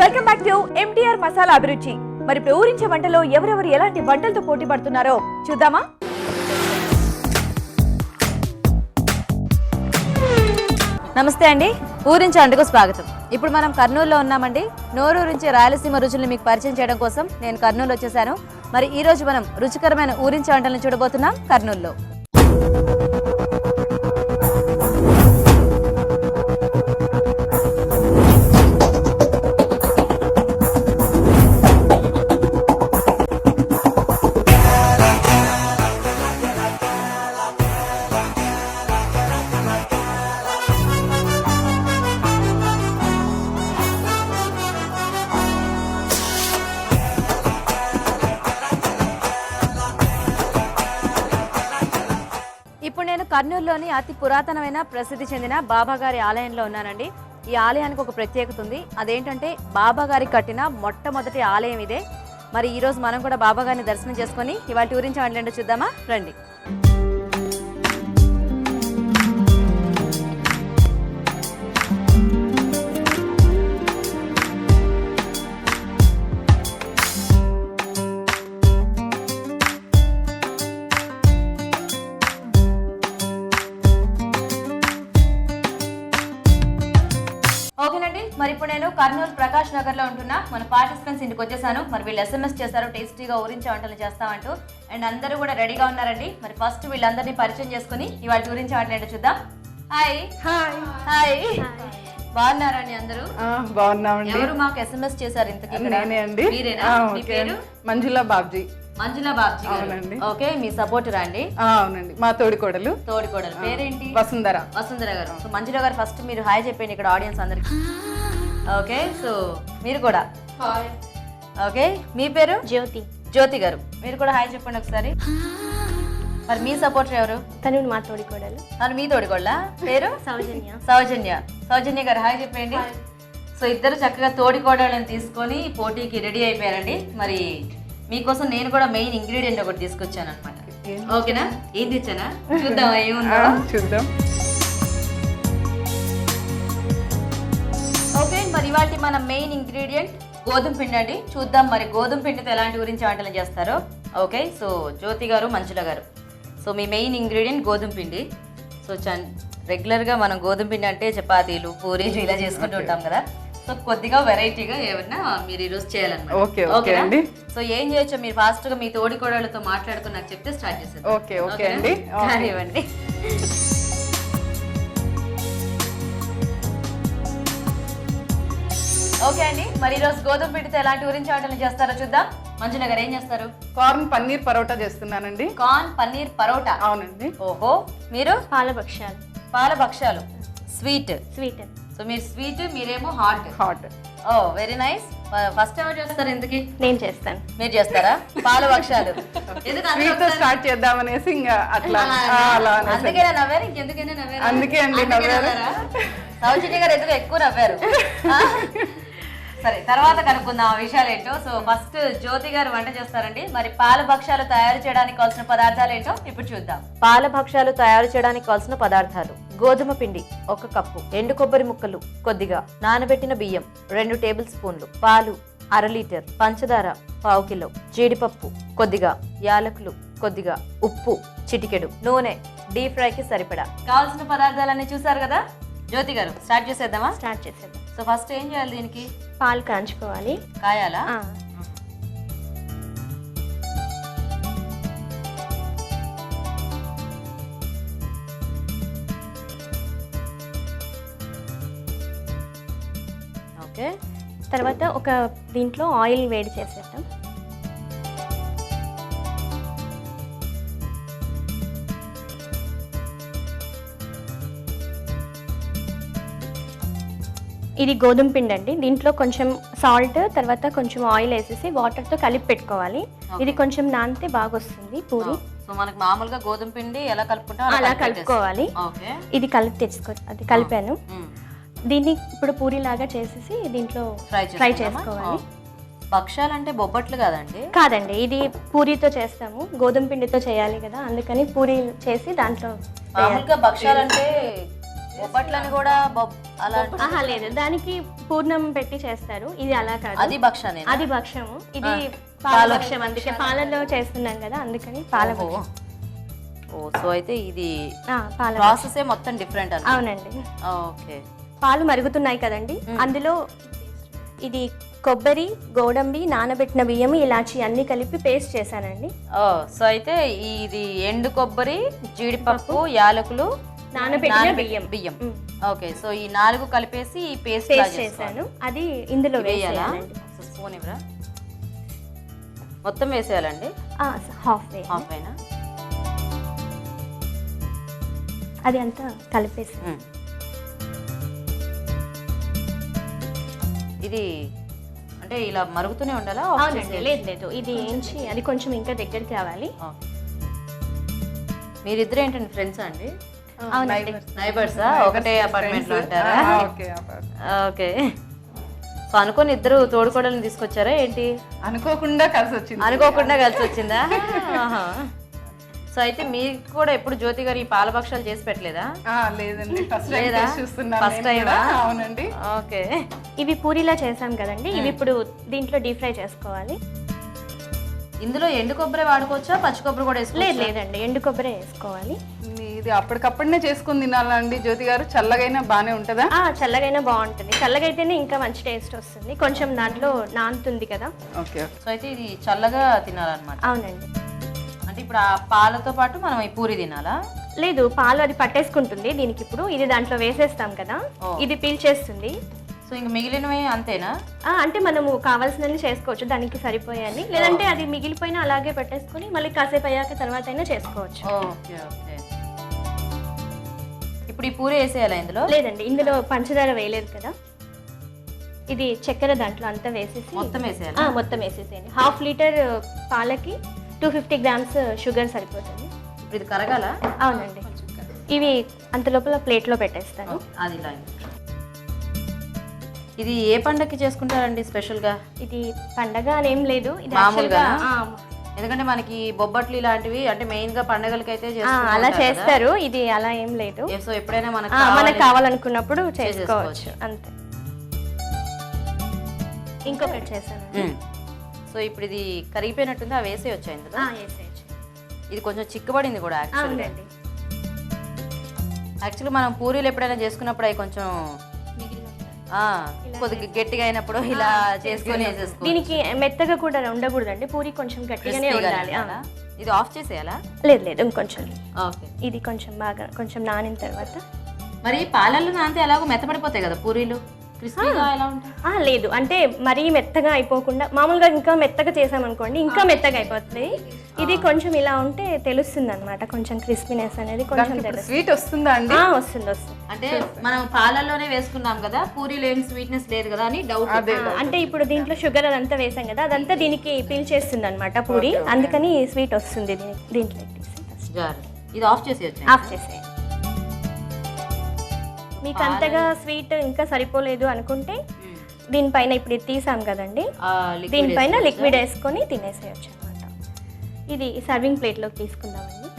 Welcome back to MTR masala అభిరుచి. మరి ఇప్పుడు ఊరించే వంటలో ఎవరెవరు ఎలాంటి వంటలతో పోటీ పడుతున్నారో చూద్దామా? నమస్తే అండి, ఊరించే వంటకు స్వాగతం. ఇప్పుడు మనం కర్నూలులో ఉన్నామండి. నోరూరించే రాయలసీమ రుచుల్ని మీకు పరిచయం చేయడం కోసం నేను కర్నూలు వచ్చేసాను. మరి ఈ రోజు మనం రుచికరమైన ఊరించే వంటలను చూడబోతున్నాం కర్నూలులో. ఇప్పుడు నేను కర్నూలులోని అతి పురాతనమైన ప్రసిద్ధి చెందిన బాబాగారి ఆలయంలో ఉన్నానండి. ఈ ఆలయానికి ఒక ప్రత్యేకత ఉంది. అదేంటంటే బాబాగారి కట్టిన మొట్టమొదటి ఆలయం ఇదే. మరి ఈరోజు మనం కూడా బాబాగారిని దర్శనం చేసుకొని ఇవాళ ఊరించి వంటలేంటో చూద్దామా? రండి. ఓకేనండి, మరి ఇప్పుడు నేను కర్నూలు ప్రకాష్ నగర్ లో ఉంటున్నా. మన పార్టిసిపెంట్స్ ఇంటికి వచ్చేసాను. మరి వీళ్ళు SMS చేశారు టేస్టీగా ఊరించే వంటలు చేస్తామంటూ. అండ్ అందరూ కూడా రెడీగా ఉన్నారండి. మరి ఫస్ట్ వీళ్ళందరినీ పరిచయం చేసుకుని ఇవాళ ఊరించే వంటలు ఏంటో చూద్దాం. హాయ్ హాయ్ హాయ్, బాగున్నారండి అందరూ? బాగున్నామండి. ఎవరు మాకు SMS చేశారు ఇంతకీ? నేనే అండి. మీరేనా? మీ పేరు? మంజులా బాబ్జీ. మంజులా బాబ్జీ గారు. ఓకే, మీ సపోర్టర్ అండి? అవునండి, మా తోడికోడలు. తోడికోడలు పేరేంటి? వసుంధర. వసుంధర గారు. సో మంజులా గారు ఫస్ట్ మీరు హాయ్ చెప్పండి ఇక్కడ ఆడియన్స్ అందరికి. ఓకే, సో మీరు కూడా హాయ్. ఓకే, మీ పేరు? జ్యోతి. జ్యోతి గారు, మీరు కూడా హాయ్ చెప్పండి ఒకసారి. మరి మీ సపోర్టర్ ఎవరు? తను మా తోడికోడలు. తను మీ తోడికోళ్ళ? పేరు? సౌజన్య. సౌజన్య. సౌజన్య గారు హాయ్ చెప్పండి. సో ఇద్దరు చక్కగా తోడికోడళ్ళని తీసుకొని పోటీకి రెడీ అయిపోయారండి. మరి మీకోసం నేను కూడా మెయిన్ ఇంగ్రీడియంట్ ఒకటి తీసుకొచ్చాను అనమాట. ఓకేనా? ఏం తెచ్చానా చూద్దాం, ఏముందో చూద్దాం. ఓకే, మరి ఇవాళ మన మెయిన్ ఇంగ్రీడియంట్ గోధుమ పిండి అండి. చూద్దాం మరి గోధుమ పిండితో ఎలాంటి గురించి వంటలు చేస్తారో. ఓకే, సో జ్యోతి గారు, మంజుల గారు, సో మీ మెయిన్ ఇంగ్రీడియంట్ గోధుమ పిండి. సో రెగ్యులర్గా మనం గోధుమ పిండి అంటే చపాతీలు, పూరీలు ఇలా చేసుకుంటూ ఉంటాం కదా. సో కొద్దిగా వెరైటీగా ఏమన్నా మీరు ఈరోజు చేయాలన్నమాట. ఓకే ఓకే అండి. సో ఏం చేయొచ్చో మీరు ఫాస్ట్ గా మీ తోడి కోడళ్ళతో మాట్లాడుతూ నాకు చెప్తే స్టార్ట్ చేసేది. ఓకే ఓకే అండి. కానివ్వండి. ఓకే అండి, మరి ఈరోజు గోధుమ పిండితో ఎలాంటి గురించి వంటలు చేస్తారో చూద్దాం. మంజుల గారు ఏం చేస్తారు? కార్న్ పన్నీర్ పరోటా చేస్తున్నానండి. కార్న్ పన్నీర్ పరోటా. అవునండి. ఓహో, మీరు? పాల భక్ష్యాలు. పాల భక్ష్యాలు, స్వీట్. స్వీట్. సో మీరు స్వీట్, మీరేమో హాట్. హాట్. ఓ వెరీ నైస్. ఫస్ట్ ఎవరు చేస్తారు ఇంతకి? నేను చేస్తాను. మీరు చేస్తారా పాల భక్ష్యాలు? స్వీట్ స్టార్ట్ చేద్దామనేసి ఇంకా అట్లా అలా అందుకేనా నవ్వారు? ఇంకెందుకైనా నవ్వారు? అందుకే అండి నవ్వారు. సౌజన్య గారు ఎందుకు ఎక్కువ నవ్వారు? సరే, తర్వాత కనుక్కుందాం ఆ విషయాలు ఏంటో. సో ఫస్ట్ జ్యోతి గారు వంట చేస్తారండి. మరి పాల భక్ష్యాలు తయారు చేయడానికి కావాల్సిన పదార్థాలు ఏంటో ఇప్పుడు చూద్దాం. పాల భక్ష్యాలు తయారు చేయడానికి కావాల్సిన పదార్థాలు: గోధుమ పిండి 1 కప్పు, ఎండు కొబ్బరి ముక్కలు కొద్దిగా, నానబెట్టిన బియ్యం 2 టేబుల్ స్పూన్లు, పాలు 1/2 లీటర్, పంచదార 1/2 కిలో, జీడిపప్పు కొద్దిగా, యాలకులు కొద్దిగా, ఉప్పు చిటికెడు, నూనె డీప్ ఫ్రైకి సరిపడా. కావాల్సిన పదార్థాలన్నీ చూసారు కదా. జ్యోతి గారు స్టార్ట్ చేసేద్దామా? స్టార్ట్ చేసేద్దాం. సో ఫస్ట్ ఏం చేయాలి దీనికి? పాలు కాంచుకోవాలి. కాయాలా? ఓకే, తర్వాత ఒక దీంట్లో ఆయిల్ వేడి చేసేద్దాం. ఇది గోధుమ పిండి అండి. దీంట్లో కొంచెం సాల్ట్, తర్వాత కొంచెం ఆయిల్ వేసేసి వాటర్తో కలిపి పెట్టుకోవాలి. ఇది కొంచెం నానితే బాగా వస్తుంది పూరి. సో మనకి మామూలుగా గోధుమ పిండి ఎలా కలుపుకుంటాం అలా కలుపుకోవాలి. ఇది కలిపి అది కలిపాను. దీన్ని ఇప్పుడు పూరి లాగా చేసేసి దీంట్లో ఫ్రై చేసుకోవాలి. భక్ష్యాలు అంటే బొబ్బట్లు కాదండి? కాదండి, ఇది పూరితో చేస్తాము. గోధుమ పిండితో చేయాలి కదా, అందుకని పూరి చేసి దాంట్లో. మామూలుగా భక్ష్యాలు అంటే బొబ్బట్లని కూడా అలా ఆహా లేదు, దానికి పూర్ణం పెట్టి చేస్తారు, ఇది అలా కాదు. అది భక్షానే, అది భక్షము, ఇది పాలభక్షం. అందుకే పాలలో చేస్తున్నాం కదా, అందుకని పాలభక్షం. ఓ సో అయితే ఇది పాల ప్రాసెస్ మొత్తం డిఫరెంట్ అని. అవునండి. ఓకే, పాలు మరుగుతున్నాయి కదండి, అందులో ఇది కొబ్బరి, గోడంబి, నానబెట్టిన బియ్యం, ఇలాచి అన్ని కలిపి పేస్ట్ చేశానండి. ఓ సో అయితే ఇది ఎండు కొబ్బరి, జీడిపప్పు, యాలకులు, నానబెట్టిన బియ్యం. బియ్యం. ఓకే, సో ఈ 4 కలిపేసి ఈ పేస్ట్ చేశాను. అది ఇందులో వేయాలా? వేయాలండి. స్పూన్ ఇవ్వరా? మొత్తం వేసేయాలండి? హాఫ్ అయినా అది అంతా కలిపేసి. ఇది అంటే ఇలా మరుగుతూనే ఉండాలా? అవునండి, లేదు ఇది ఏంచి అది కొంచెం ఇంకా దగ్గరికి రావాలి. మీరిద్దరు ఏంటండి ఫ్రెండ్స్ అండి? అవునండి, నైబర్సా? ఒకటే అపార్ట్మెంట్ లో ఉంటారా? ఓకే, సో అనుకోని ఇద్దరు తోడుకోడల్ని తీసుకొచ్చారా ఏంటి? అనుకోకుండా కలిసి వచ్చింది. అనుకోకుండా కలిసి వచ్చిందా? సో అయితే మీకు కూడా ఎప్పుడు జ్యోతి గారు ఈ పాలభక్షాలు చేసి పెట్టలేదా? లేదండి, ఫస్ట్ టైం. అవునండి. ఓకే, ఇవి పూరిలా చేసాం కదండి, ఇవి ఇప్పుడు దీంట్లో డీప్ ఫ్రై చేసుకోవాలి. ఇందులో ఎండు కొబ్బరి వాడుకోవచ్చా, పచ్చి కొబ్బరి కూడా వేసుకోవచ్చా? లేదండి, ఎండు కొబ్బరి వేసుకోవాలి. ఇది అప్పటికప్పుడే చేసుకుని తినాలండి జ్యోతి గారు? చల్లగైనా బానే ఉంటుందా? చల్లగైనా బాగుంటుంది, చల్లగైతేనే ఇంకా మంచి టేస్ట్ వస్తుంది, కొంచెం దాంట్లో నానుతుంది కదా. ఓకే, సో అయితే ఇది చల్లగా తినాలన్నమాట. అవునండి. అంటే ఇప్పుడు ఆ పాలతో పాటు మనం ఈ పూరి తినాలా? లేదు, పాలు అది పట్టేసుకుంటుంది దీనికి. ఇప్పుడు ఇది దాంట్లో వేసేస్తాం కదా, ఇది పీల్చేస్తుంది. సో ఇంక మిగిలినవి అంతేనా? అంటే మనము కావాల్సినవి చేసుకోవచ్చు, దానికి సరిపోయాని. లేదంటే అది మిగిలిపోయినా అలాగే పెట్టేసుకుని మళ్ళీ కాసేపు అయ్యాక తర్వాత అయినా చేసుకోవచ్చు. ఓకే ఓకే, ఇప్పుడు ఈ పూరి వేసేయాలా ఇందులో? లేదండి, ఇందులో పంచదార వేయలేదు కదా, ఇది చక్కెర దాంట్లో అంతా వేసేసి మొత్తం వేసేయాలా? మొత్తం వేసేసేయండి. 1/2 లీటర్ పాలకి 250 గ్రామ్స్ షుగర్ సరిపోతుంది. ఇప్పుడు ఇది కరగాల? అవునండి, ఇవి అంత లోపల ప్లేట్లో పెట్టేస్తాను. అది ఇలా. ఇది ఏ పండగకి చేసుకుంటారండి స్పెషల్గా? ఇది పండగ అనేం లేదు, ఇది మామూలుగా. ఎందుకంటే మనకి బొబ్బట్లు ఇలాంటివి అంటే మెయిన్ గా పండగలకి అయితే అలా చేస్తారు, ఇది అలా ఏం లేదు. సో ఎప్పుడైనా మనకు కావాలనుకున్నప్పుడు చేసుకోవచ్చు అంతే. ఇంకొకటి చేశాను. సో ఇప్పుడు ఇది కరిగిపోయినట్టుంది, అవి వేసేయొచ్చా ఇందులో? వేసేయచ్చు. ఇది కొంచెం చిక్కబడింది కూడా యాక్చువల్గా. యాక్చువల్గా మనం పూరీలు ఎప్పుడైనా చేసుకున్నప్పుడు అవి కొంచెం కొద్దిగా గట్టిగా అయినప్పుడు ఇలా చేసుకొని వేసేసుకో. దీనికి మెత్తగా కూడా ఉండకూడదండి, పూరి కొంచెం గట్టిగానే ఉండాలి. ఇది ఆఫ్ చేసేయాలా? లేదు ఇంకొంచెం. ఓకే, ఇది కొంచెం బాగా కొంచెం నానిన తర్వాత. మరి పాలల్లో నానితే ఎలాగో మెత్తపడిపోతాయి కదా పూరీలు, క్రిస్పీగా ఎలా ఉంటాయి? లేదు, అంటే మరీ మెత్తగా అయిపోకుండా మామూలుగా ఇంకా మెత్తగా చేసామనుకోండి ఇంకా మెత్తగా అయిపోతుంది. ఇది కొంచెం ఇలా ఉంటే తెలుస్తుంది అనమాట, కొంచెం క్రిస్పీనెస్ అనేది కొంచెం స్వీట్ వస్తుందా అండి? వస్తుంది. అంటే మనం పాలల్లోనే వేసుకున్నాం కదా, పూరీలో ఏం స్వీట్నెస్ లేదు కదా అని డౌట్. అంటే ఇప్పుడు దీంట్లో షుగర్ అదంతా వేసాం కదా, అదంతా దీనికి పీల్చేస్తుంది అనమాట పూరి, అందుకని స్వీట్ వస్తుంది దీంట్లో. ఇది ఆఫ్ చేసేయచ్చు? ఆఫ్ చేసే. మీకు అంతగా స్వీట్ ఇంకా సరిపోలేదు అనుకుంటే దీనిపైన ఇప్పుడు ఇది తీసాం కదండి, దీనిపైన లిక్విడ్ వేసుకొని తినేసేయచ్చు అనమాట. ఇది సర్వింగ్ ప్లేట్లోకి తీసుకుందామండి.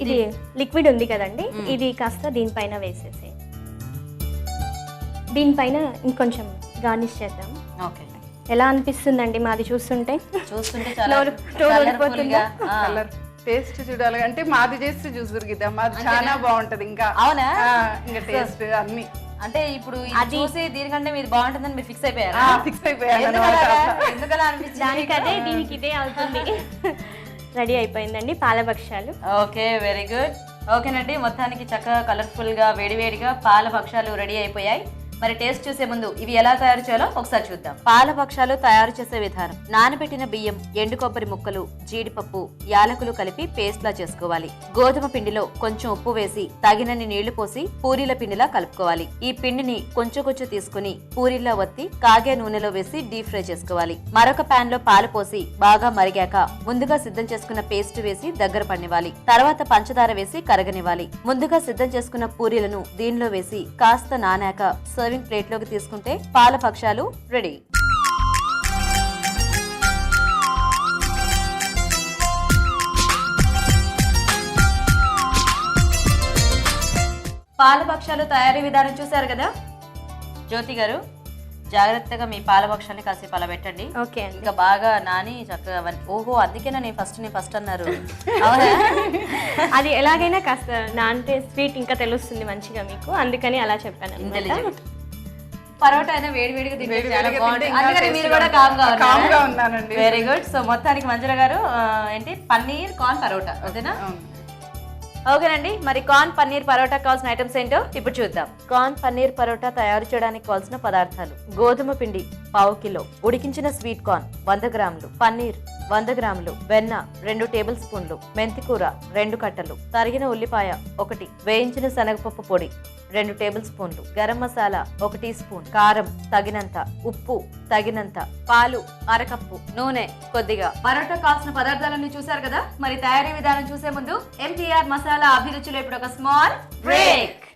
ఇది లిక్విడ్ ఉంది కదండి, ఇది కాస్త దీనిపైన వేసేసే. దీనిపైన ఇంకొంచెం గార్నిష్ చేద్దాం. ఓకే, ఎలా అనిపిస్తుందండి మాది చూస్తుంటే? కలర్ టేస్ట్ చూడాలి అంటే మాది చేస్తే చూసురు కదా, మాది చాలా బాగుంటది. ఇంకా అవునా? ఇంకా టేస్ట్ అన్ని అంటే ఇప్పుడు చూసి దీనికంటే మీది బాగుంటుందని మీరు ఫిక్స్ అయిపోయారా? ఫిక్స్ అయిపోయారు. ఎందుకలా అనిపించింది? దానికదే దీనికి ఇదే అవుతుంది. రెడీ అయిపోయిందండి పాలభక్షాలు. Okay, very good. ఓకేనండి, మొత్తానికి చక్కగా కలర్ఫుల్ గా వేడివేడిగా పాలభక్షాలు రెడీ అయిపోయాయి. మరి టేస్ట్ చూసే ముందు ఇవి ఎలా తయారు చేయాలో ఒకసారి చూద్దాం. పాల భక్షాలు తయారు చేసే విధానం: నానబెట్టిన బియ్యం, ఎండు కొబ్బరి ముక్కలు, జీడిపప్పు, యాలకులు కలిపి పేస్ట్ లా చేసుకోవాలి. గోధుమ పిండిలో కొంచెం ఉప్పు వేసి తగినన్ని నీళ్లు పోసి పూరీల పిండిలా కలుపుకోవాలి. ఈ పిండిని కొంచెం కొంచెం తీసుకుని పూరీలా వత్తి కాగే నూనెలో వేసి డీప్ ఫ్రై చేసుకోవాలి. మరొక పాన్ లో పాలు పోసి బాగా మరిగాక ముందుగా సిద్ధం చేసుకున్న పేస్ట్ వేసి దగ్గర పన్నివ్వాలి. తర్వాత పంచదార వేసి కరగనివ్వాలి. ముందుగా సిద్ధం చేసుకున్న పూరీలను దీనిలో వేసి కాస్త నానాక సర్వింగ్ ప్లేట్ లోకి తీసుకుంటే పాల భక్షాలు రెడీ. పాల భక్షాలు తయారీ విధానం చూసారు కదా జ్యోతి గారు, జాగ్రత్తగా మీ పాల భక్షాన్ని కాసేపు అలా పెట్టండి. ఓకే అండి. ఇంకా బాగా నాని చక్కగా ఓహో అందుకేనా నేను ఫస్ట్ అన్నారు. అవునా? అది ఎలాగైనా కాస్త నానితే స్వీట్ ఇంకా తెలుస్తుంది మంచిగా మీకు, అందుకని అలా చెప్పాను అన్నమాట. ఇంటెలిజెంట్. పరోటా అయినా వేడివేడిగా తింటే చాలా వేడివేడిగా బాగుంటుంది. తింటే ఇంకా అందుకని మీరు కూడా taste calm గా కామ్గా ఉన్నానండి. Very good. సో మొత్తానికి మంజుల గారు ఏంటి పన్నీర్ కార్న్ పరోటా ఓకేనా? అవును. ఓకేనండి, మరి కార్న్ పన్నీర్ పరోటా కావాల్సిన ఐటమ్స్ ఏంటో ఇప్పుడు చూద్దాం. కార్న్ పన్నీర్ పరోటా తయారు చేయడానికి కావాల్సిన పదార్థాలు: గోధుమ పిండి 1/2 కిలో, ఉడికించిన స్వీట్ కార్న్ 100 గ్రాములు, పన్నీర్ 100 గ్రాములు, వెన్న 2 టేబుల్ స్పూన్లు, మెంతికూర 2 కట్టలు, తరిగిన ఉల్లిపాయ 1, వేయించిన శనగపప్పు పొడి 2 టేబుల్ స్పూన్లు, గరం మసాలా 1 టీ స్పూన్, కారం తగినంత, ఉప్పు తగినంత, పాలు 1/2 కప్పు, నూనె కొద్దిగా. పరోటా కావాల్సిన పదార్థాలన్నీ చూసారు కదా. మరి తయారీ విధానం చూసే ముందు MTR మసాలా అభిరుచిలో ఇప్పుడు ఒక స్మాల్ బ్రేక్.